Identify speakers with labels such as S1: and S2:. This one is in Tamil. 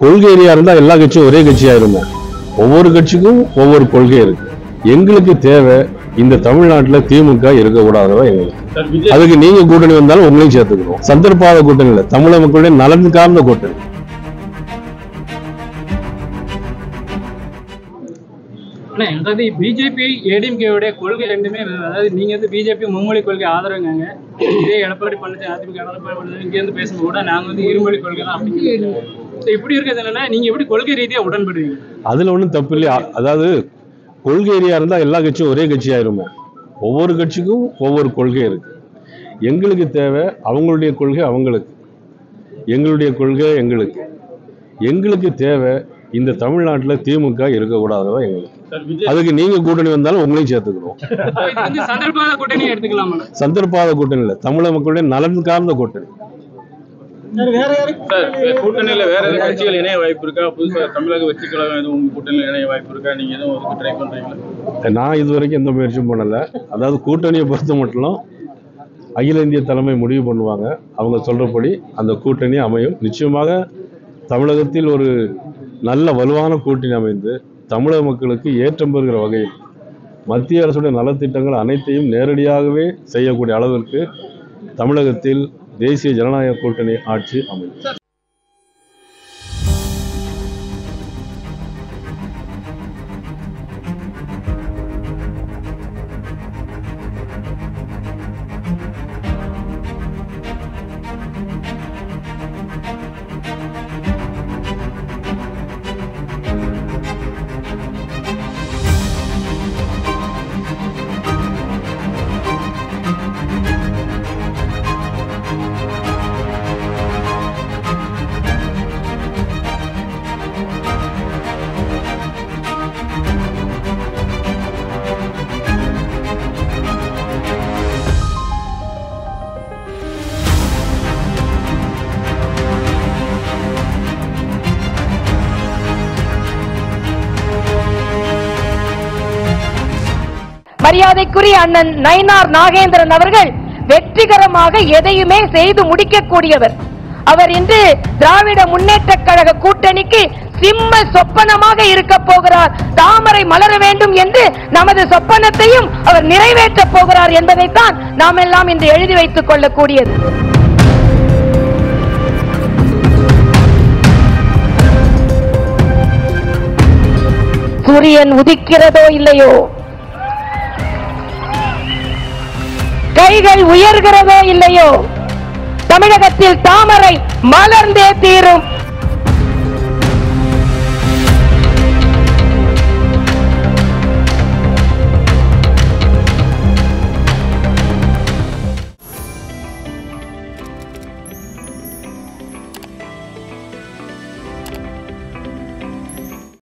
S1: கொள்கையா இருந்தா எல்லா கட்சியும் ஒரே கட்சியாயிருமோ? ஒவ்வொரு கட்சிக்கும் ஒவ்வொரு கொள்கை இருக்கு. எங்களுக்கு தேவை இந்த தமிழ்நாட்டுல திமுக இருக்கக்கூடாததான் எங்களுக்கு. அதுக்கு நீங்க கூட்டணி வந்தாலும் உங்களையும் சேர்த்துக்கணும். சந்தர்ப்பாத கூட்டணி இல்ல, தமிழக மக்களுடைய நலன் சார்ந்த கூட்டணி.
S2: அதாவது பிஜேபி ஏடிஎம்கேவுடைய கொள்கை ரெண்டுமே, அதாவது நீங்க வந்து பிஜேபி மும்மொழி கொள்கை ஆதரவுங்க. இதே எடப்பாடி பழனிசாமி அதிமுக இங்க இருந்து பேசும்போது கூட நாங்க வந்து இருமொழி கொள்கை தான் அப்படின்னு. இப்படி இருக்கிறதுனால நீங்க எப்படி கொள்கை ரீதியா உடன்படுவீங்க? அதுல
S1: ஒன்றும் தப்பு இல்லையா? அதாவது கொள்கையா இருந்தா எல்லா கட்சியும் ஒரே கட்சியாயிருமோ? ஒவ்வொரு கட்சிக்கும் ஒவ்வொரு கொள்கை இருக்கு. எங்களுக்கு தேவை அவங்களுடைய கொள்கை அவங்களுக்கு, எங்களுடைய கொள்கை எங்களுக்கு. எங்களுக்கு தேவை இந்த தமிழ்நாட்டுல திமுக இருக்கக்கூடாததான் எங்களுக்கு. அதுக்கு நீங்க கூட்டணி வந்தாலும் உங்களையும் சேர்த்துக்கணும்.
S2: சந்தர்ப்பாத கூட்டணி எடுத்துக்கலாம்.
S1: சந்தர்ப்பாத கூட்டணி இல்ல, தமிழக மக்களுடைய நலன் சார்ந்த கூட்டணி.
S3: கூட்டணியில வேற எதுவும் கட்சிகள் இணைய வாய்ப்பு இருக்கா? புதுசா தமிழக வெற்றி கழகம் எதுவும் கூட்டணியில் இணைய வாய்ப்பு இருக்கா? நீங்க எதுவும் ட்ரை பண்றீங்களா?
S1: நான் இது வரைக்கும் எந்த முயற்சியும் பண்ணல. அதாவது கூட்டணியை பொறுத்த மட்டும் அகில இந்திய தலைமை முடிவு பண்ணுவாங்க. அவங்க சொல்றபடி அந்த கூட்டணி அமையும். நிச்சயமாக தமிழகத்தில் ஒரு நல்ல வலுவான கூட்டணி அமைந்து தமிழக மக்களுக்கு ஏற்றம் பெறுகிற வகையில் மத்திய அரசுடைய நலத்திட்டங்கள் அனைத்தையும் நேரடியாகவே செய்யக்கூடிய அளவிற்கு தமிழகத்தில் தேசிய ஜனநாயக கூட்டணி ஆட்சி அமையும்.
S4: மரியாதைக்குரிய அண்ணன் நயினார் நாகேந்திரன் அவர்கள் வெற்றிகரமாக எதையுமே செய்து முடிக்கக்கூடியவர். அவர் இன்று திராவிட முன்னேற்ற கழக கூட்டணிக்கு சிம்ம சொப்பனமாக இருக்க போகிறார். தாமரை மலர வேண்டும் என்று நமது சொப்பனத்தையும் அவர் நிறைவேற்ற போகிறார் என்பதைத்தான் நாம் எல்லாம் இன்று எழுதி வைத்துக் கொள்ளக்கூடியது. சூரியன் உதிக்கிறதோ இல்லையோ, கைகள் உயர்கிறதோ இல்லையோ, தமிழகத்தில் தாமரை மலர்ந்தே தீரும்.